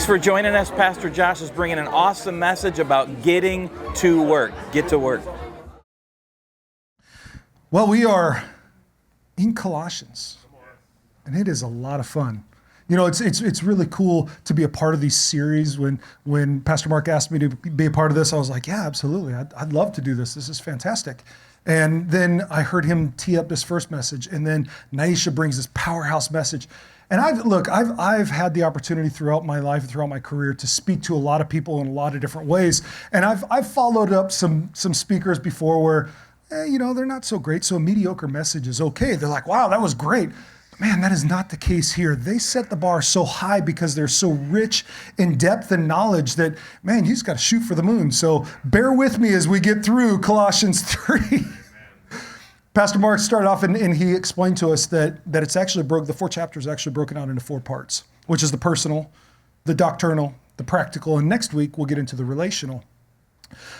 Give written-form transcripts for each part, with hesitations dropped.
for joining us. Pastor Josh is bringing an awesome message about getting to work. Get to work. Well, we are in Colossians, and it is a lot of fun. You know, it's really cool to be a part of these series. When Pastor Mark asked me to be a part of this, I was like, yeah, absolutely. I'd love to do this. This is fantastic. And then I heard him tee up this first message, and then Naisha brings this powerhouse message. And I've had the opportunity throughout my life and throughout my career to speak to a lot of people in a lot of different ways. And I've followed up some speakers before where, they're not so great. So a mediocre message is okay. They're like, wow, that was great. Man, that is not the case here. They set the bar so high because they're so rich in depth and knowledge that, man, you just got to shoot for the moon. So bear with me as we get through Colossians 3. Pastor Mark started off and he explained to us that it's actually the 4 chapters are actually broken out into 4 parts, which is the personal, the doctrinal, the practical, and next week we'll get into the relational.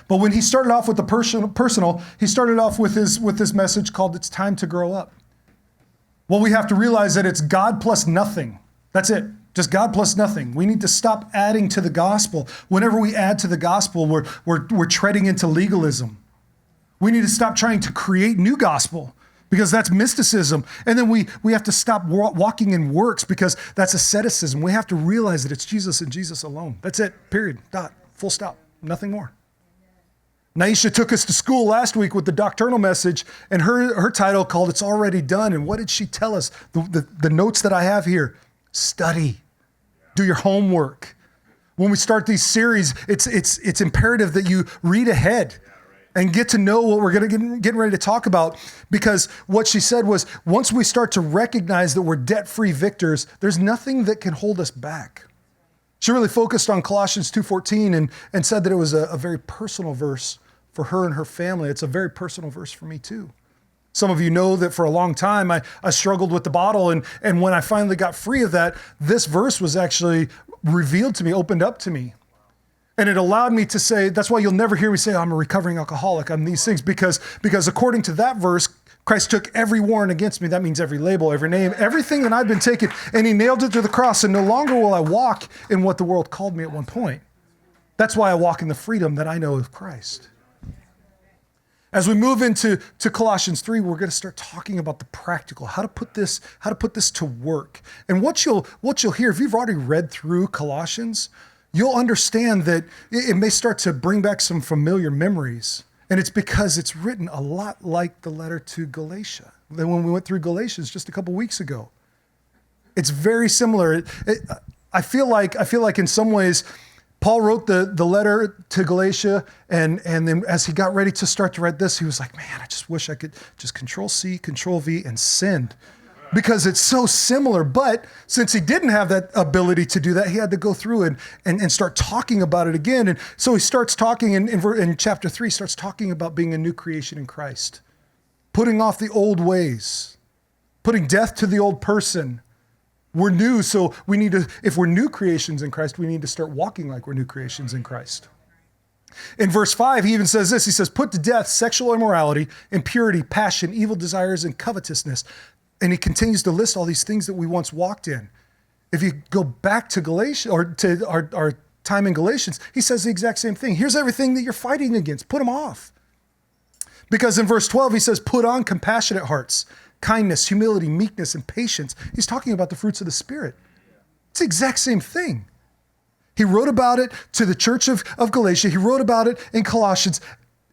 But when he started off with the personal, he started off with his message called "It's Time to Grow Up." Well, we have to realize that it's God plus nothing. That's it. Just God plus nothing. We need to stop adding to the gospel. Whenever we add to the gospel, we're treading into legalism. We need to stop trying to create new gospel because that's mysticism. And then we have to stop walking in works because that's asceticism. We have to realize that it's Jesus and Jesus alone. That's it. Period. Dot. Full stop. Nothing more. Naisha took us to school last week with the doctrinal message, and her title called "It's Already Done." And what did she tell us? The notes that I have here: study, do your homework. When we start these series, it's imperative that you read ahead and get to know what we're going to get ready to talk about. Because what she said was, once we start to recognize that we're debt-free victors, there's nothing that can hold us back. She really focused on Colossians 2:14 and said that it was a very personal verse for her and her family. It's a very personal verse for me too. Some of you know that for a long time I struggled with the bottle, and when I finally got free of that, this verse was actually revealed to me, opened up to me. And it allowed me to say, that's why you'll never hear me say, I'm a recovering alcoholic, I'm these things, because according to that verse, Christ took every warrant against me. That means every label, every name, everything that I've been taken, and he nailed it to the cross, and no longer will I walk in what the world called me at one point. That's why I walk in the freedom that I know of Christ. As we move into Colossians 3, we're going to start talking about the practical, how to put this to work. And what you'll hear, if you've already read through Colossians, you'll understand that it may start to bring back some familiar memories. And it's because it's written a lot like the letter to Galatia, when we went through Galatians just a couple weeks ago. It's very similar. I feel like in some ways, Paul wrote the letter to Galatia, and then as he got ready to start to write this, he was like, man, I just wish I could just Control-C, Control-V, and send. Because it's so similar. But since he didn't have that ability to do that, he had to go through and start talking about it again. And so he starts talking in chapter 3, starts talking about being a new creation in Christ, putting off the old ways, putting death to the old person. We're new, so we need to, if we're new creations in Christ, we need to start walking like we're new creations in Christ. In verse 5, he even says this. He says, put to death sexual immorality, impurity, passion, evil desires, and covetousness. And he continues to list all these things that we once walked in. If you go back to Galatia, or to our time in Galatians, he says the exact same thing. Here's everything that you're fighting against. Put them off. Because in verse 12, he says, put on compassionate hearts, kindness, humility, meekness, and patience. He's talking about the fruits of the Spirit. It's the exact same thing. He wrote about it to the church of Galatia. He wrote about it in Colossians.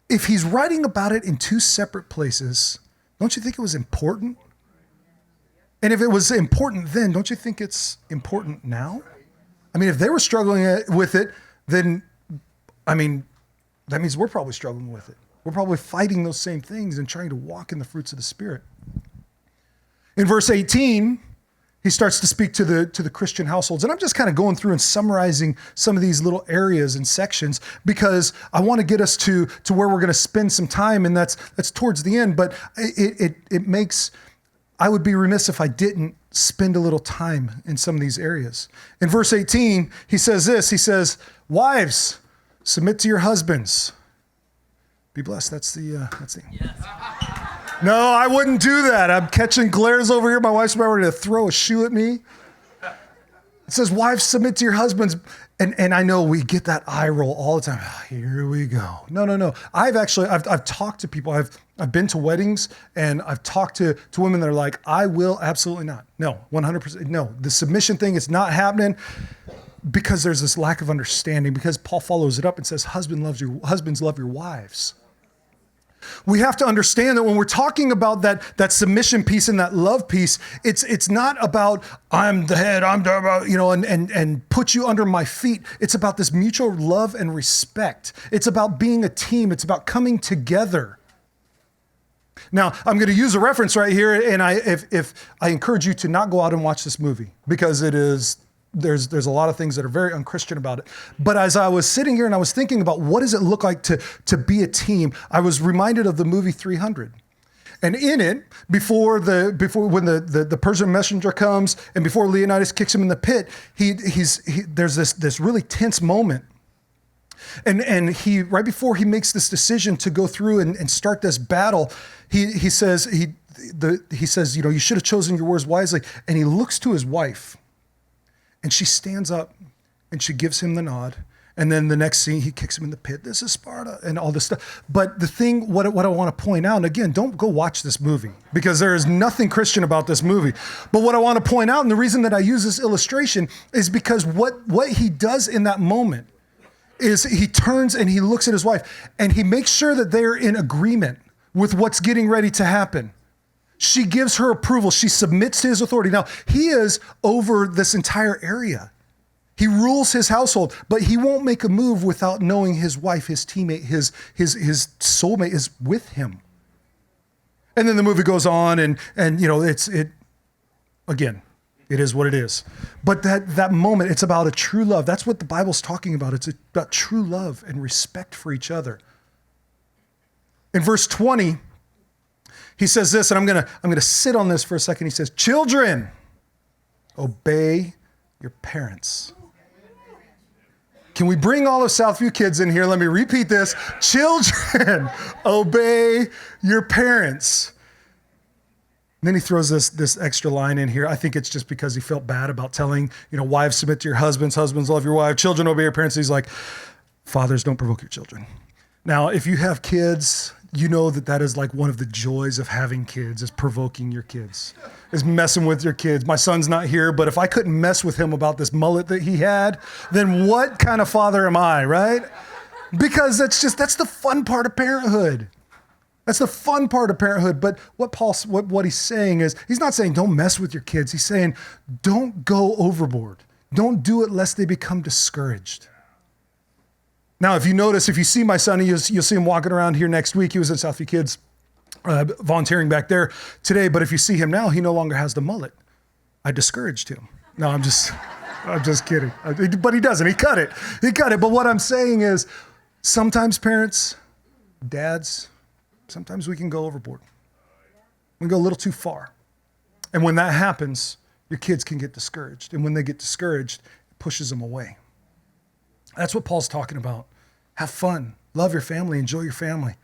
If he's writing about it in 2 separate places, don't you think it was important? And if it was important then, don't you think it's important now? I mean, if they were struggling with it, then, that means we're probably struggling with it. We're probably fighting those same things and trying to walk in the fruits of the Spirit. In verse 18, he starts to speak to the Christian households. And I'm just kind of going through and summarizing some of these little areas and sections because I want to get us to where we're going to spend some time, and that's towards the end. But it makes, I would be remiss if I didn't spend a little time in some of these areas. In verse 18, he says this. He says, wives, submit to your husbands. Be blessed. That's the. Yes. No, I wouldn't do that. I'm catching glares over here. My wife's about ready to throw a shoe at me. It says, wives, submit to your husbands. And I know we get that eye roll all the time. Here we go. No. I've talked to people. I've been to weddings and I've talked to women that are like, I will absolutely not. No, 100%. No, the submission thing is not happening because there's this lack of understanding, because Paul follows it up and says, husbands love your wives. We have to understand that when we're talking about that submission piece and that love piece, it's not about I'm the head, I'm the, and put you under my feet. It's about this mutual love and respect. It's about being a team. It's about coming together. Now, I'm going to use a reference right here, and if I encourage you to not go out and watch this movie, because there's a lot of things that are very unchristian about it. But as I was sitting here and I was thinking about what does it look like to be a team, I was reminded of the movie 300. And in it, before when the Persian messenger comes and before Leonidas kicks him in the pit, there's this really tense moment. And he, right before he makes this decision to go through and start this battle, he says, you should have chosen your words wisely. And he looks to his wife. And she stands up and she gives him the nod. And then the next scene, he kicks him in the pit. This is Sparta and all this stuff. But the thing, what I want to point out, and again, don't go watch this movie because there is nothing Christian about this movie. But what I want to point out, and the reason that I use this illustration is because what he does in that moment is he turns and he looks at his wife and he makes sure that they're in agreement with what's getting ready to happen. She gives her approval. She submits to his authority. Now, he is over this entire area. He rules his household, but he won't make a move without knowing his wife, his teammate, his soulmate is with him. And then the movie goes on and again, it is what it is. But that moment, it's about a true love. That's what the Bible's talking about. It's about true love and respect for each other. In verse 20, he says this, and I'm gonna sit on this for a second. He says, children, obey your parents. Can we bring all of Southview kids in here? Let me repeat this. Children, obey your parents. And then he throws this extra line in here. I think it's just because he felt bad about telling, wives submit to your husbands, husbands love your wives, children obey your parents. He's like, fathers, don't provoke your children. Now, if you have kids, you know that is like one of the joys of having kids, is provoking your kids, is messing with your kids. My son's not here, but if I couldn't mess with him about this mullet that he had, then what kind of father am I, right? Because that's the fun part of parenthood. That's the fun part of parenthood. But what he's saying is, he's not saying don't mess with your kids. He's saying don't go overboard. Don't do it lest they become discouraged. Now, if you see my son, you'll see him walking around here next week. He was at Southview Kids volunteering back there today. But if you see him now, he no longer has the mullet. I discouraged him. No, I'm just kidding. But he doesn't. He cut it. But what I'm saying is sometimes parents, dads, sometimes we can go overboard. We can go a little too far. And when that happens, your kids can get discouraged. And when they get discouraged, it pushes them away. That's what Paul's talking about. Have fun, love your family, enjoy your family,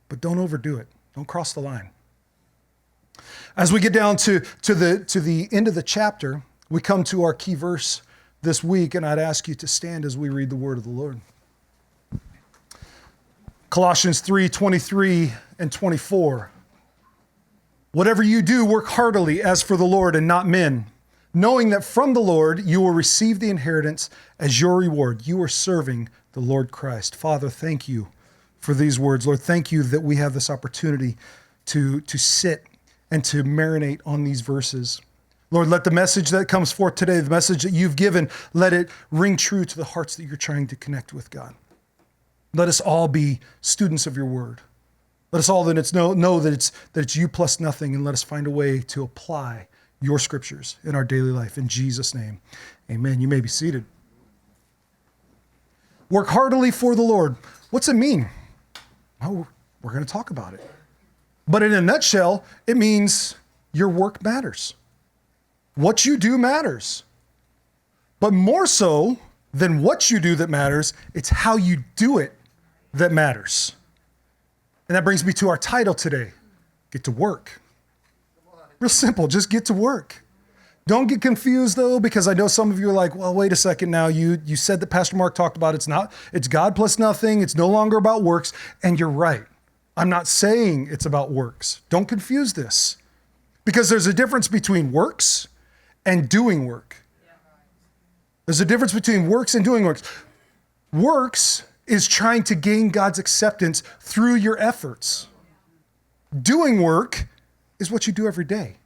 but don't overdo it. Don't cross the line. As we get down to the end of the chapter, we come to our key verse this week, and I'd ask you to stand as we read the word of the Lord. Colossians 3:23 and 24. Whatever you do, work heartily as for the Lord and not men, knowing that from the Lord you will receive the inheritance as your reward. You are serving the Lord Christ. Father, thank you for these words. Lord, thank you that we have this opportunity to sit and to marinate on these verses. Lord, let the message that comes forth today, the message that you've given, let it ring true to the hearts that you're trying to connect with, God. Let us all be students of your word. Let us all know that it's you plus nothing, and let us find a way to apply your scriptures in our daily life. In Jesus' name, amen. You may be seated. Work heartily for the Lord. What's it mean? Oh, we're going to talk about it. But in a nutshell, it means your work matters. What you do matters. But more so than what you do that matters, it's how you do it that matters. And that brings me to our title today, Get to Work. Real simple, just get to work. Don't get confused though, because I know some of you are like, well, wait a second now. You said that Pastor Mark talked about it's God plus nothing. It's no longer about works. And you're right. I'm not saying it's about works. Don't confuse this, because there's a difference between works and doing work. There's a difference between works and doing works. Works is trying to gain God's acceptance through your efforts. Doing work is what you do every day.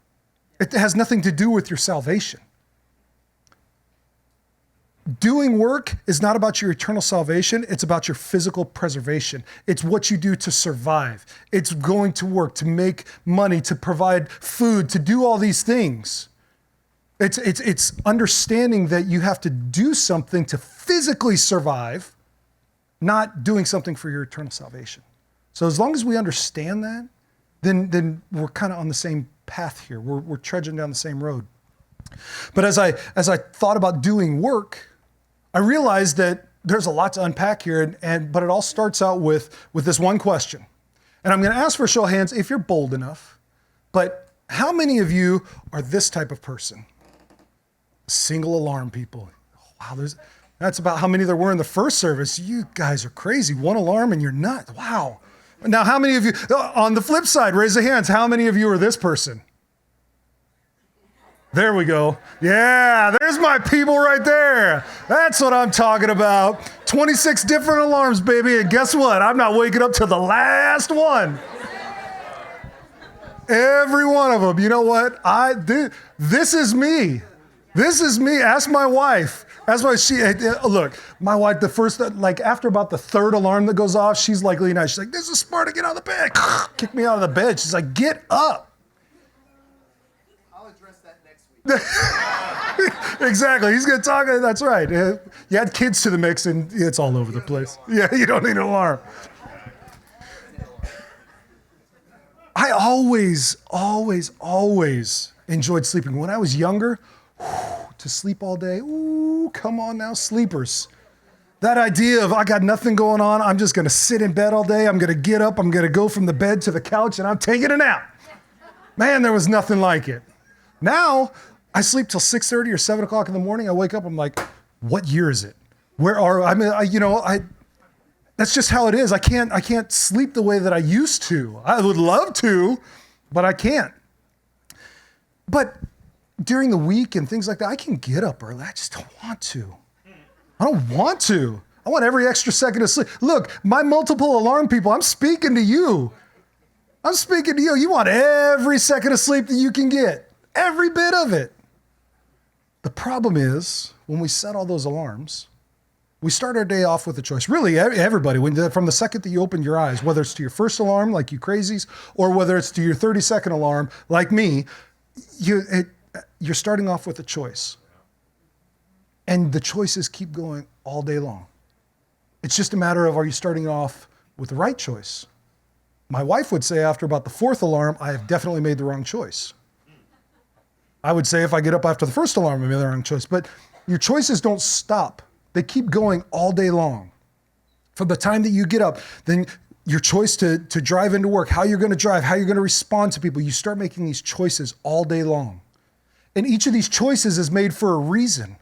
It has nothing to do with your salvation. Doing work is not about your eternal salvation. It's about your physical preservation. It's what you do to survive. It's going to work, to make money, to provide food, to do all these things. It's understanding that you have to do something to physically survive, not doing something for your eternal salvation. So as long as we understand that, then we're kind of on the same path here. We're trudging down the same road. But as I thought about doing work, I realized that there's a lot to unpack here, but it all starts out with this one question. And I'm going to ask for a show of hands if you're bold enough, but how many of you are this type of person? Single alarm people. Wow, that's about how many there were in the first service. You guys are crazy. One alarm and you're nuts. Wow. Now, how many of you, on the flip side, raise the hands. How many of you are this person? There we go. Yeah, there's my people right there. That's what I'm talking about. 26 different alarms, baby. And guess what? I'm not waking up till the last one. Every one of them. You know what? This is me. This is me. Ask my wife. That's why look, my wife, after about the third alarm that goes off, she's like, Lena, she's like, this is smart to get out of the bed. Kick me out of the bed. She's like, get up. I'll address that next week. Exactly. He's going to talk. That's right. You add kids to the mix and it's all over the place. Yeah, you don't need an alarm. I always enjoyed sleeping. When I was younger, to sleep all day, ooh, come on now, sleepers. That idea of I got nothing going on, I'm just gonna sit in bed all day, I'm gonna get up, I'm gonna go from the bed to the couch and I'm taking a nap. Man, there was nothing like it. Now, I sleep till 6:30 or 7 o'clock in the morning, I wake up, I'm like, what year is it? That's just how it is. I can't sleep the way that I used to. I would love to, but I can't. But during the week and things like that, I can get up early. I just don't want to. I don't want to. I want every extra second of sleep. Look, my multiple alarm people, I'm speaking to you. I'm speaking to you. You want every second of sleep that you can get. Every bit of it. The problem is, when we set all those alarms, we start our day off with a choice. Really, everybody, from the second that you open your eyes, whether it's to your first alarm, like you crazies, or whether it's to your 30-second alarm, like me, you're starting off with a choice. And the choices keep going all day long. It's just a matter of, are you starting off with the right choice? My wife would say after about the fourth alarm, I have definitely made the wrong choice. I would say if I get up after the first alarm, I made the wrong choice. But your choices don't stop. They keep going all day long. From the time that you get up, then your choice to drive into work, how you're going to drive, how you're going to respond to people, you start making these choices all day long. And each of these choices is made for a reason.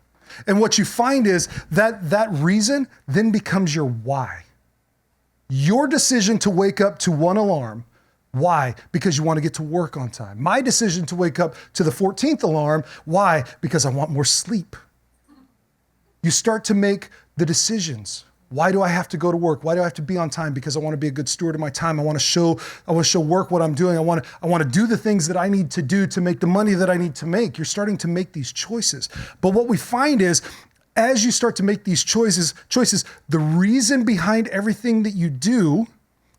And what you find is that reason then becomes your why. Your decision to wake up to one alarm. Why? Because you want to get to work on time. My decision to wake up to the 14th alarm. Why? Because I want more sleep. You start to make the decisions. Why do I have to go to work? Why do I have to be on time? Because I want to be a good steward of my time. I want to show work what I'm doing. I want to do the things that I need to do to make the money that I need to make. You're starting to make these choices. But what we find is, as you start to make these choices, the reason behind everything that you do,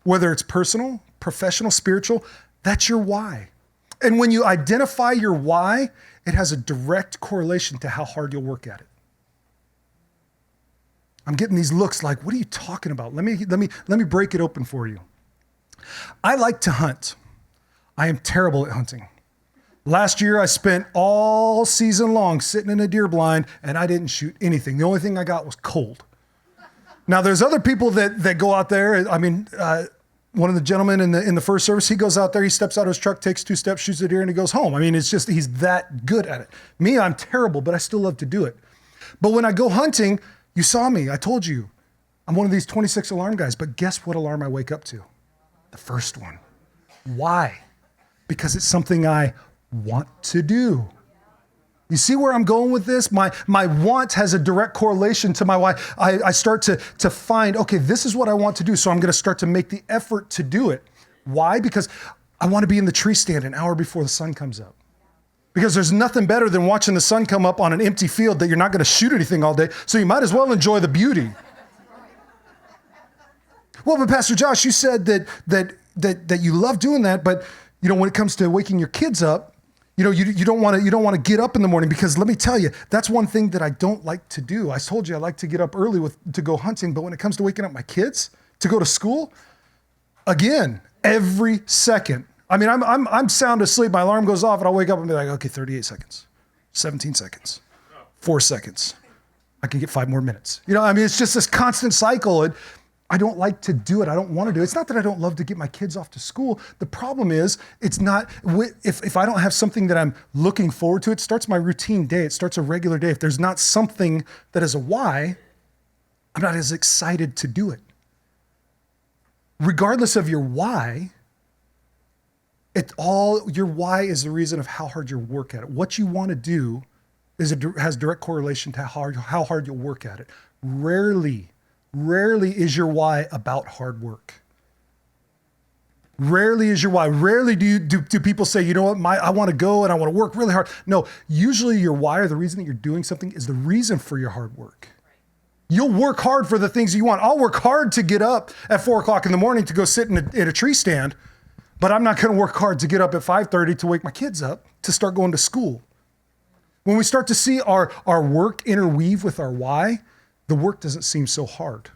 whether it's personal, professional, spiritual, that's your why. And when you identify your why, it has a direct correlation to how hard you'll work at it. I'm getting these looks like, what are you talking about? Let me break it open for you. I like to hunt. I am terrible at hunting. Last year, I spent all season long sitting in a deer blind and I didn't shoot anything. The only thing I got was cold. Now, there's other people that go out there. one of the gentlemen in the first service, he goes out there, he steps out of his truck, takes 2 steps, shoots a deer, and he goes home. I mean, it's just, he's that good at it. Me, I'm terrible, but I still love to do it. But when I go hunting, you saw me, I told you, I'm one of these 26 alarm guys, but guess what alarm I wake up to? The first one. Why? Because it's something I want to do. You see where I'm going with this? My want has a direct correlation to my why. I start to find, okay, this is what I want to do, so I'm going to start to make the effort to do it. Why? Because I want to be in the tree stand an hour before the sun comes up. Because there's nothing better than watching the sun come up on an empty field that you're not going to shoot anything all day, so you might as well enjoy the beauty. Well, but Pastor Josh, you said that you love doing that, but when it comes to waking your kids up, you don't want to get up in the morning, because let me tell you, that's one thing that I don't like to do. I told you I like to get up early to go hunting, but when it comes to waking up my kids to go to school, again, every second. I mean, I'm sound asleep. My alarm goes off, and I'll wake up and be like, okay, 38 seconds, 17 seconds, 4 seconds. I can get 5 more minutes. It's just this constant cycle. And I don't like to do it. I don't want to do it. It's not that I don't love to get my kids off to school. The problem is, it's not, if I don't have something that I'm looking forward to, it starts my routine day. It starts a regular day. If there's not something that is a why, I'm not as excited to do it. Regardless of your why, your why is the reason of how hard you work at it. What you want to do has direct correlation to how hard you'll work at it. Rarely is your why about hard work. Rarely is your why. Rarely do people say, you know what, I want to go and I want to work really hard. No, usually your why, or the reason that you're doing something, is the reason for your hard work. You'll work hard for the things you want. I'll work hard to get up at 4 o'clock in the morning to go sit in a tree stand, but I'm not going to work hard to get up at 5:30 to wake my kids up to start going to school. When we start to see our work interweave with our why, the work doesn't seem so hard.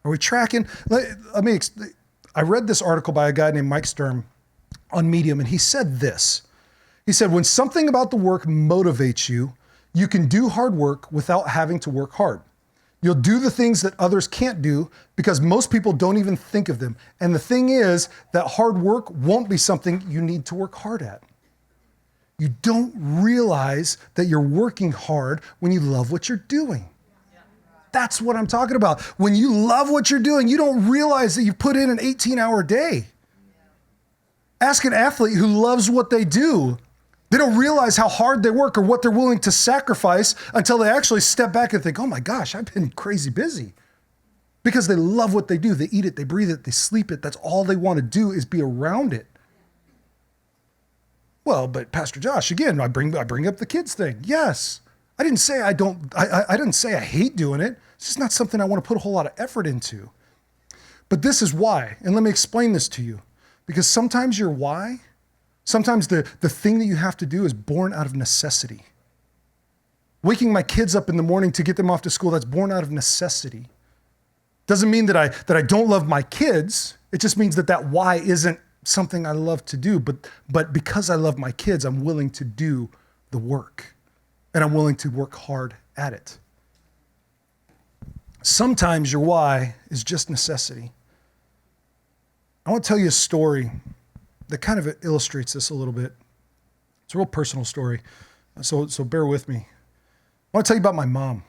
Are we tracking? I read this article by a guy named Mike Sturm on Medium, and he said this. He said, when something about the work motivates you, you can do hard work without having to work hard. You'll do the things that others can't do because most people don't even think of them. And the thing is that hard work won't be something you need to work hard at. You don't realize that you're working hard when you love what you're doing. That's what I'm talking about. When you love what you're doing, you don't realize that you put in an 18-hour day. Ask an athlete who loves what they do. They don't realize how hard they work or what they're willing to sacrifice until they actually step back and think, oh my gosh, I've been crazy busy. Because they love what they do. They eat it, they breathe it, they sleep it. That's all they want to do is be around it. Well, but Pastor Josh, again, I bring up the kids thing. Yes. I didn't say I didn't say I hate doing it. It's just not something I want to put a whole lot of effort into. But this is why. And let me explain this to you. Because sometimes your why, sometimes the thing that you have to do is born out of necessity. Waking my kids up in the morning to get them off to school, that's born out of necessity. Doesn't mean that I don't love my kids. It just means that why isn't something I love to do. But because I love my kids, I'm willing to do the work. And I'm willing to work hard at it. Sometimes your why is just necessity. I want to tell you a story that kind of illustrates this a little bit. It's a real personal story, so bear with me. I want to tell you about my mom.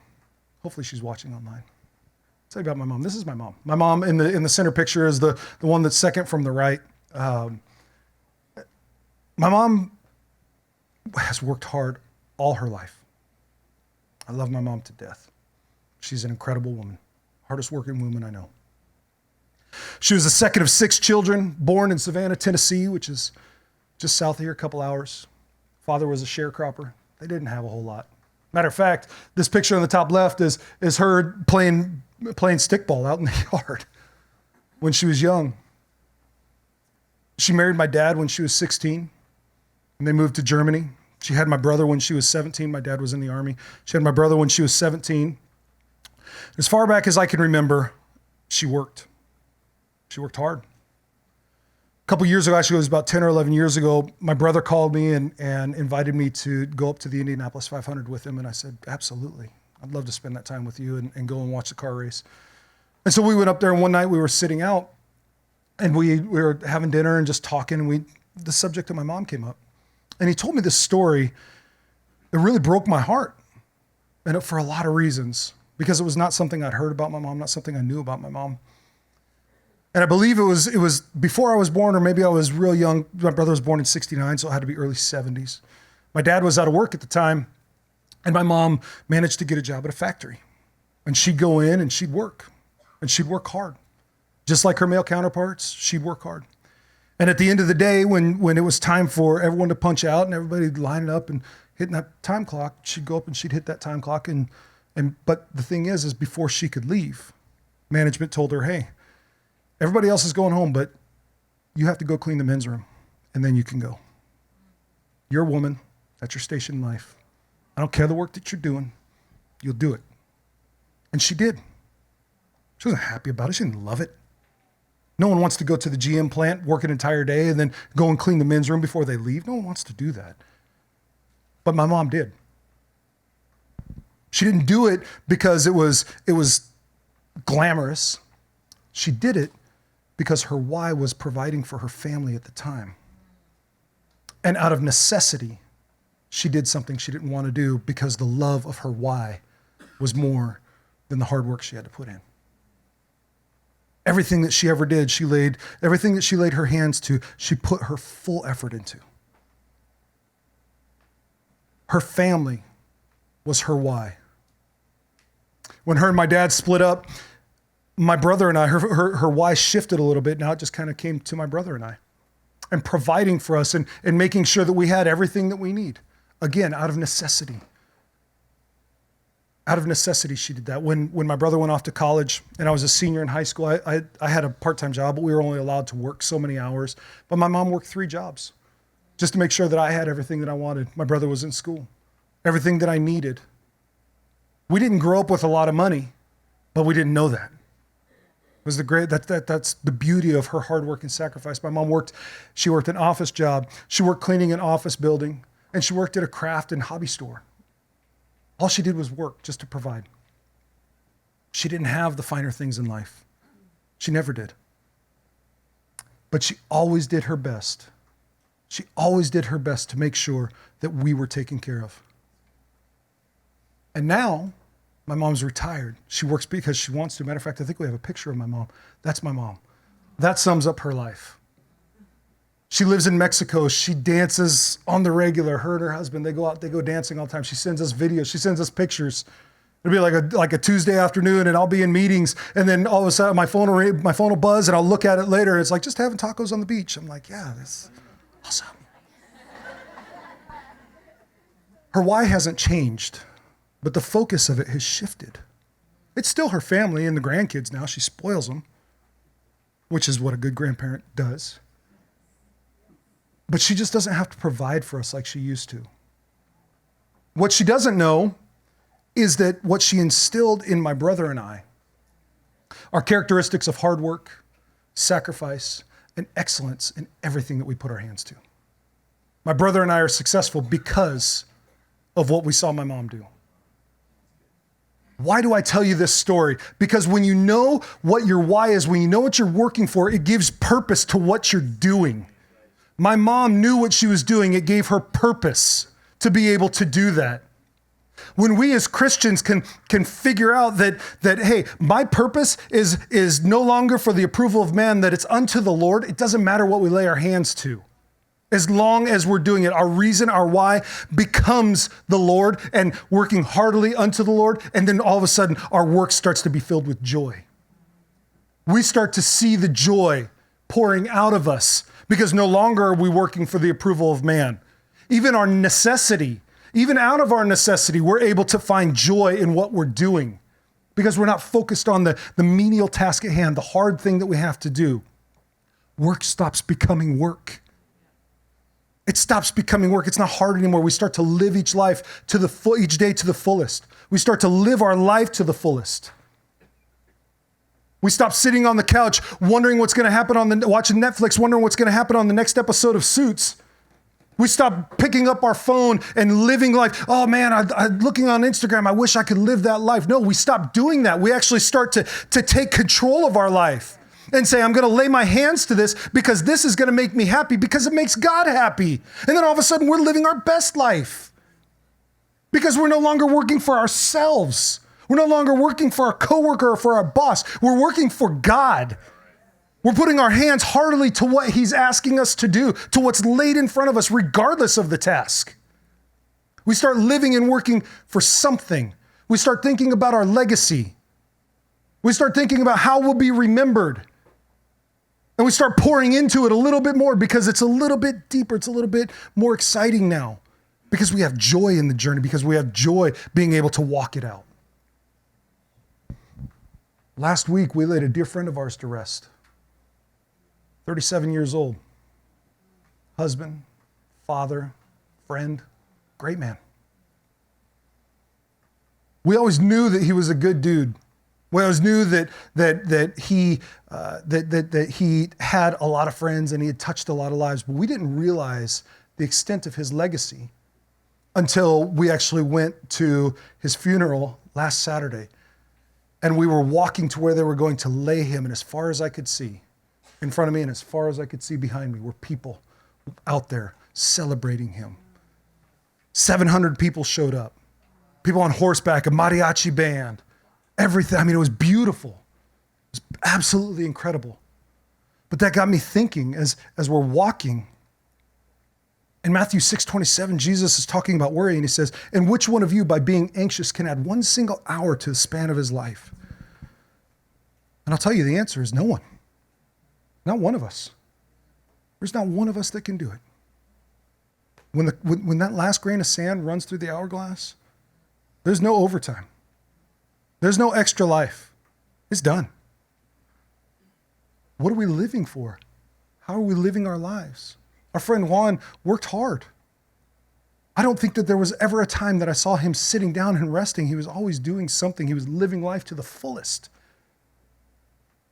Hopefully she's watching online. I'll tell you about my mom. This is my mom. My mom in the center picture is the one that's second from the right. My mom has worked hard all her life. I love my mom to death. She's an incredible woman, hardest working woman I know. She was the second of 6 children, born in Savannah, Tennessee, which is just south of here, a couple hours. Father was a sharecropper. They didn't have a whole lot. Matter of fact, this picture on the top left is her playing stickball out in the yard when she was young. She married my dad when she was 16, and they moved to Germany. She had my brother when she was 17. My dad was in the army. She had my brother when she was 17. As far back as I can remember, she worked. She worked hard. A couple years ago, actually it was about 10 or 11 years ago, my brother called me and invited me to go up to the Indianapolis 500 with him. And I said, absolutely. I'd love to spend that time with you and go and watch the car race. And so we went up there, and one night we were sitting out, And we were having dinner and just talking, and the subject of my mom came up. And he told me this story that really broke my heart, and for a lot of reasons, because it was not something I'd heard about my mom, not something I knew about my mom. And I believe it was before I was born, or maybe I was real young. My brother was born in 69, so it had to be early 70s. My dad was out of work at the time, and my mom managed to get a job at a factory. And she'd go in and she'd work hard. Just like her male counterparts, she'd work hard. And at the end of the day, when it was time for everyone to punch out and everybody lining up and hitting that time clock, she'd go up and she'd hit that time clock. But the thing is before she could leave, management told her, hey, everybody else is going home, but you have to go clean the men's room, and then you can go. You're a woman. That's your station in life. I don't care the work that you're doing. You'll do it. And she did. She wasn't happy about it. She didn't love it. No one wants to go to the GM plant, work an entire day, and then go and clean the men's room before they leave. No one wants to do that. But my mom did. She didn't do it because it was glamorous. She did it because her why was providing for her family at the time. And out of necessity, she did something she didn't want to do because the love of her why was more than the hard work she had to put in. Everything that she ever did, everything that she laid her hands to, she put her full effort into. Her family was her why. When her and my dad split up, my brother and I, her why shifted a little bit. Now it just kind of came to my brother and I. And providing for us and making sure that we had everything that we need. Again, out of necessity. Out of necessity, she did that. When my brother went off to college and I was a senior in high school, I had a part-time job, but we were only allowed to work so many hours. But my mom worked 3 jobs just to make sure that I had everything that I wanted. My brother was in school. Everything that I needed. We didn't grow up with a lot of money, but we didn't know that. It was that's the beauty of her hard work and sacrifice. My mom she worked an office job. She worked cleaning an office building, and she worked at a craft and hobby store. All she did was work just to provide. She didn't have the finer things in life. She never did. But she always did her best. She always did her best to make sure that we were taken care of. And now, my mom's retired. She works because she wants to. Matter of fact, I think we have a picture of my mom. That's my mom. That sums up her life. She lives in Mexico. She dances on the regular. Her and her husband, they go out, they go dancing all the time. She sends us videos. She sends us pictures. It'll be like a Tuesday afternoon, and I'll be in meetings, and then all of a sudden my phone will buzz, and I'll look at it later. It's like, just having tacos on the beach. I'm like, yeah, that's awesome. Her why hasn't changed, but the focus of it has shifted. It's still her family and the grandkids now. She spoils them, which is what a good grandparent does. But she just doesn't have to provide for us like she used to. What she doesn't know is that what she instilled in my brother and I are characteristics of hard work, sacrifice, and excellence in everything that we put our hands to. My brother and I are successful because of what we saw my mom do. Why do I tell you this story? Because when you know what your why is, when you know what you're working for, it gives purpose to what you're doing. My mom knew what she was doing. It gave her purpose to be able to do that. When we as Christians can figure out that hey, my purpose is no longer for the approval of man, that it's unto the Lord, it doesn't matter what we lay our hands to. As long as we're doing it, our reason, our why becomes the Lord and working heartily unto the Lord, and then all of a sudden our work starts to be filled with joy. We start to see the joy pouring out of us because no longer are we working for the approval of man. Even our necessity, even out of our necessity, we're able to find joy in what we're doing because we're not focused on the menial task at hand, the hard thing that we have to do. Work stops becoming work. It stops becoming work. It's not hard anymore. We start to live each life each day to the fullest. We start to live our life to the fullest. We stop sitting on the couch wondering what's going to happen watching Netflix, wondering what's going to happen on the next episode of Suits. We stop picking up our phone and living life. Oh man, I'm looking on Instagram. I wish I could live that life. No, we stop doing that. We actually start to take control of our life. and say, I'm going to lay my hands to this because this is going to make me happy because it makes God happy. And then all of a sudden we're living our best life because we're no longer working for ourselves. We're no longer working for our coworker or for our boss. We're working for God. We're putting our hands heartily to what he's asking us to do, to what's laid in front of us, regardless of the task. We start living and working for something. We start thinking about our legacy. We start thinking about how we'll be remembered. And we start pouring into it a little bit more because it's a little bit deeper. It's a little bit more exciting now because we have joy in the journey, because we have joy being able to walk it out. Last week, we laid a dear friend of ours to rest. 37 years old. Husband, father, friend, great man. We always knew that he was a good dude. We always knew that he had a lot of friends and he had touched a lot of lives, but we didn't realize the extent of his legacy until we actually went to his funeral last Saturday. And we were walking to where they were going to lay him, and as far as I could see in front of me and as far as I could see behind me were people out there celebrating him. 700 people showed up. People on horseback, a mariachi band, everything. I mean, it was beautiful. It was absolutely incredible. But that got me thinking as we're walking. In Matthew 6:27, Jesus is talking about worry, and he says, and which one of you, by being anxious, can add one single hour to the span of his life? And I'll tell you, the answer is no one. Not one of us. There's not one of us that can do it. When that last grain of sand runs through the hourglass, there's no overtime. There's no extra life. It's done. What are we living for? How are we living our lives? Our friend Juan worked hard. I don't think that there was ever a time that I saw him sitting down and resting. He was always doing something. He was living life to the fullest.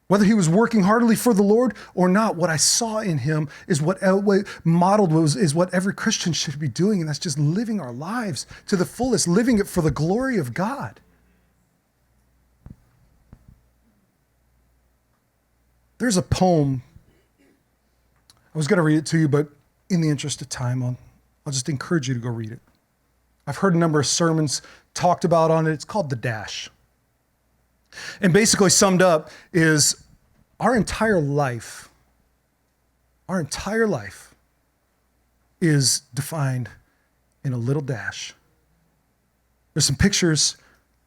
Whether he was working heartily for the Lord or not, what I saw in him is what every Christian should be doing, and that's just living our lives to the fullest, living it for the glory of God. There's a poem. I was going to read it to you, but in the interest of time, I'll just encourage you to go read it. I've heard a number of sermons talked about on it. It's called The Dash. And basically summed up is our entire life is defined in a little dash. There's some pictures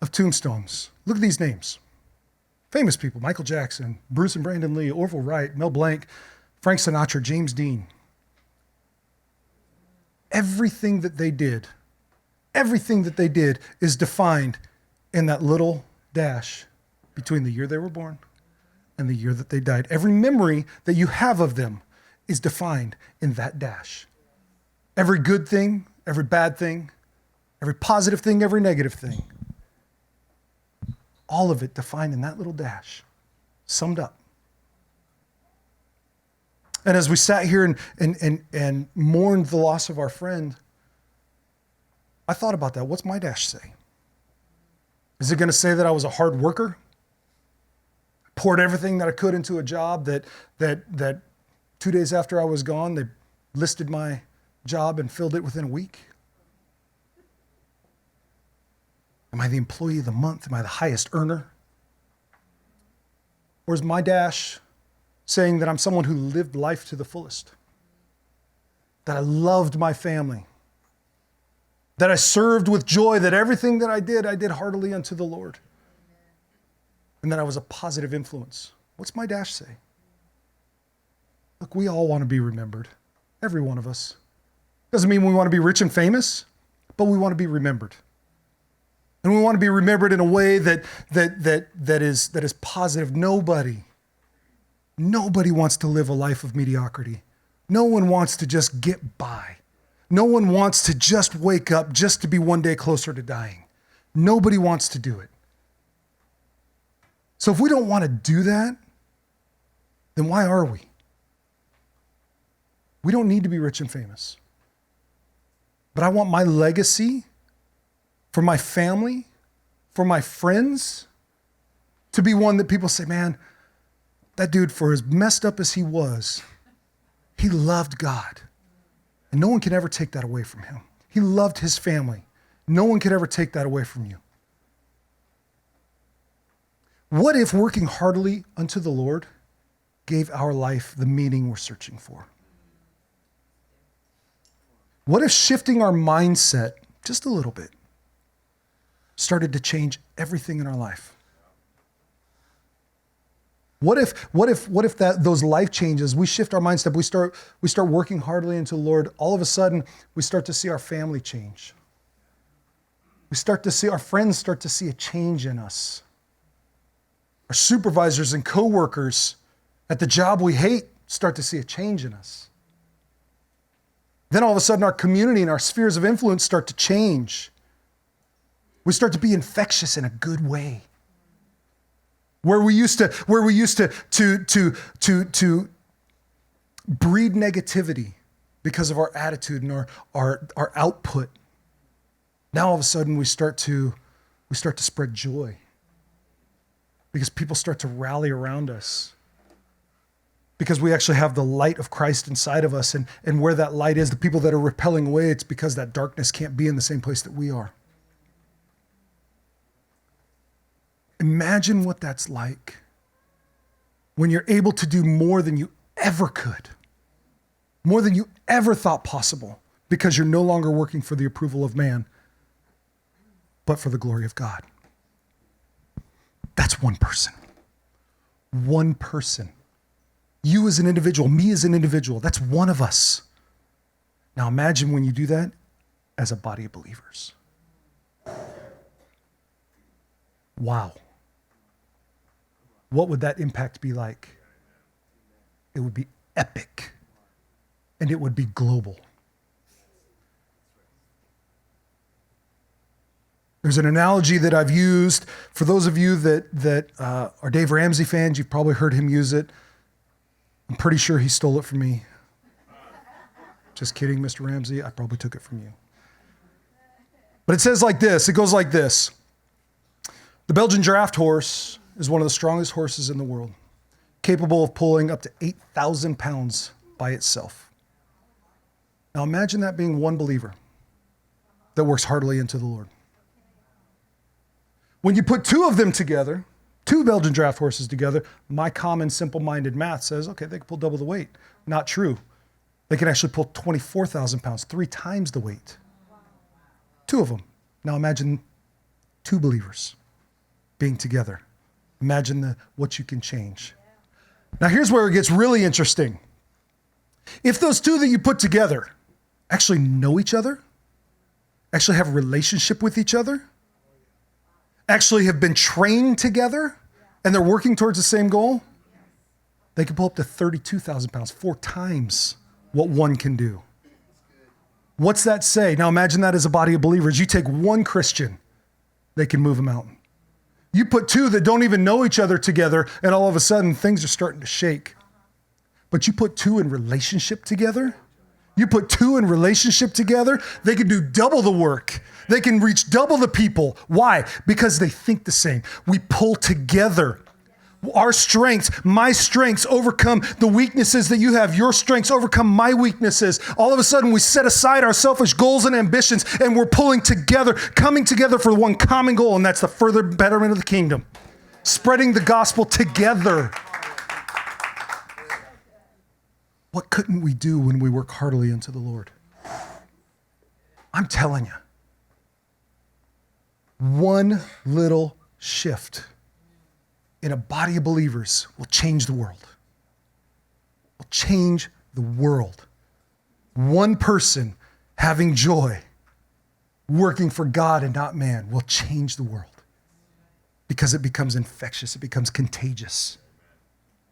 of tombstones. Look at these names. Famous people: Michael Jackson, Bruce and Brandon Lee, Orville Wright, Mel Blanc, Frank Sinatra, James Dean. Everything that they did is defined in that little dash between the year they were born and the year that they died. Every memory that you have of them is defined in that dash. Every good thing, every bad thing, every positive thing, every negative thing. All of it defined in that little dash, summed up. And as we sat here and mourned the loss of our friend, I thought about that. What's my dash say? Is it going to say that I was a hard worker? Poured everything that I could into a job that 2 days after I was gone, they listed my job and filled it within a week? Am I the employee of the month? Am I the highest earner? Or is my dash saying that I'm someone who lived life to the fullest? That I loved my family? That I served with joy? That everything that I did heartily unto the Lord? And that I was a positive influence? What's my dash say? Look, we all want to be remembered. Every one of us. Doesn't mean we want to be rich and famous, but we want to be remembered. And we want to be remembered in a way that is positive. Nobody wants to live a life of mediocrity. No one wants to just get by. No one wants to just wake up just to be one day closer to dying. Nobody wants to do it. So if we don't want to do that, then why are we? We don't need to be rich and famous. But I want my legacy for my family, for my friends, to be one that people say, man, That dude, for as messed up as he was, he loved God. And no one can ever take that away from him. He loved his family. No one could ever take that away from you. What if working heartily unto the Lord gave our life the meaning we're searching for? What if shifting our mindset just a little bit started to change everything in our life? What if those life changes, we shift our mindset, we start working heartily into the Lord, all of a sudden we start to see our family change. We start to see our friends start to see a change in us. Our supervisors and coworkers at the job we hate start to see a change in us. Then all of a sudden our community and our spheres of influence start to change. We start to be infectious in a good way. Where we used to breed negativity because of our attitude and our output. Now all of a sudden we start to spread joy because people start to rally around us. Because we actually have the light of Christ inside of us, and where that light is, the people that are repelling away, it's because that darkness can't be in the same place that we are. Imagine what that's like when you're able to do more than you ever could, more than you ever thought possible, because you're no longer working for the approval of man, but for the glory of God. That's one person. One person. You as an individual, me as an individual, that's one of us. Now imagine when you do that as a body of believers. Wow. What would that impact be like? It would be epic, and it would be global. There's an analogy that I've used. For those of you that are Dave Ramsey fans, you've probably heard him use it. I'm pretty sure he stole it from me. Just kidding, Mr. Ramsey. I probably took it from you. But it says like this. It goes like this. The Belgian draft horse is one of the strongest horses in the world, capable of pulling up to 8,000 pounds by itself. Now imagine that being one believer that works heartily into the Lord. When you put two of them together, two Belgian draft horses together, my common simple-minded math says, okay, they can pull double the weight. Not true. They can actually pull 24,000 pounds, 3 times the weight. Two of them. Now imagine two believers being together. Imagine what you can change. Now here's where it gets really interesting. If those two that you put together actually know each other, actually have a relationship with each other, actually have been trained together, and they're working towards the same goal, they can pull up to 32,000 pounds, 4 times what one can do. What's that say? Now imagine that as a body of believers. You take one Christian, they can move a mountain. You put two that don't even know each other together, and all of a sudden things are starting to shake. But you put two in relationship together, they can do double the work. They can reach double the people. Why? Because they think the same. We pull together. Our strengths, my strengths overcome the weaknesses that you have. Your strengths overcome my weaknesses. All of a sudden, we set aside our selfish goals and ambitions, and we're pulling together, coming together for one common goal, and that's the further betterment of the kingdom. Spreading the gospel together. What couldn't we do when we work heartily unto the Lord? I'm telling you, one little shift in a body of believers will change the world. Will change the world. One person having joy, working for God and not man, will change the world because it becomes infectious. It becomes contagious.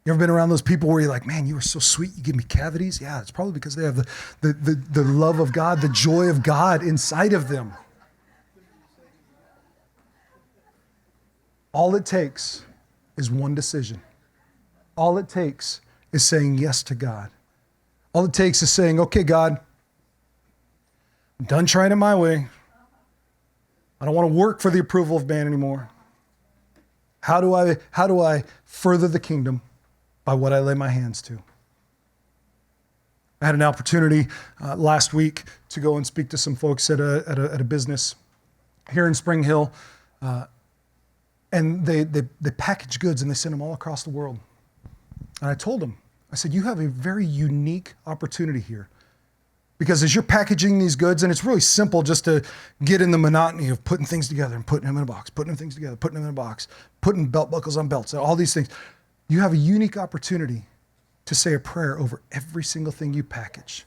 You ever been around those people where you're like, man, you were so sweet, you give me cavities? Yeah, it's probably because they have the love of God, the joy of God inside of them. All it takes is one decision. All it takes is saying yes to God. All it takes is saying, okay, God, I'm done trying it my way. I don't want to work for the approval of man anymore. How do I further the kingdom by what I lay my hands to. I had an opportunity last week to go and speak to some folks at a business here in Spring Hill, and they package goods and they send them all across the world. And I told them, I said, you have a very unique opportunity here. Because as you're packaging these goods, and it's really simple just to get in the monotony of putting things together and putting them in a box, putting things together, putting them in a box, putting belt buckles on belts, all these things. You have a unique opportunity to say a prayer over every single thing you package.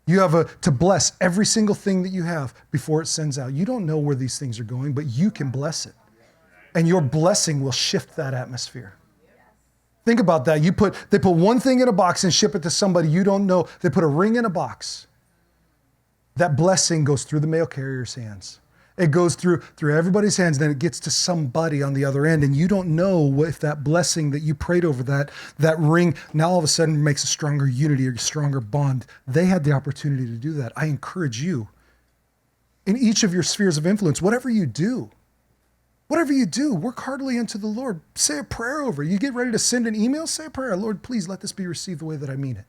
You have to bless every single thing that you have before it sends out. You don't know where these things are going, but you can bless it. And your blessing will shift that atmosphere. Think about that. They put one thing in a box and ship it to somebody you don't know. They put a ring in a box. That blessing goes through the mail carrier's hands. It goes through everybody's hands, then it gets to somebody on the other end, and you don't know if that blessing that you prayed over that ring now all of a sudden makes a stronger unity or a stronger bond. They had the opportunity to do that. I encourage you, in each of your spheres of influence, whatever you do, work heartily unto the Lord. Say a prayer over it. You get ready to send an email, say a prayer. Lord, please let this be received the way that I mean it.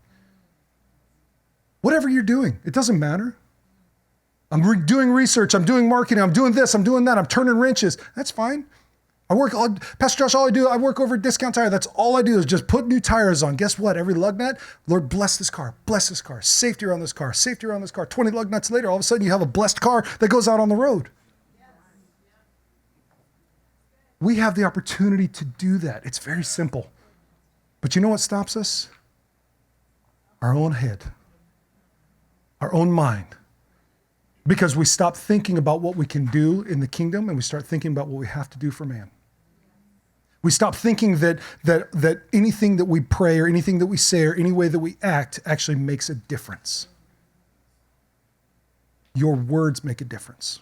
Whatever you're doing, it doesn't matter. I'm doing research, I'm doing marketing, I'm doing this, I'm doing that, I'm turning wrenches. That's fine. Pastor Josh, I work over at Discount Tire. That's all I do is just put new tires on. Guess what? Every lug nut, Lord, bless this car, safety around this car, 20 lug nuts later, all of a sudden you have a blessed car that goes out on the road. We have the opportunity to do that. It's very simple. But you know what stops us? Our own head, our own mind. Because we stop thinking about what we can do in the kingdom and we start thinking about what we have to do for man. We stop thinking that anything that we pray or anything that we say or any way that we act actually makes a difference. Your words make a difference.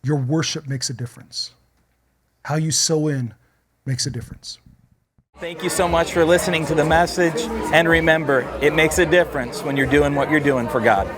Your worship makes a difference. How you sow in makes a difference. Thank you so much for listening to the message. And remember, it makes a difference when you're doing what you're doing for God.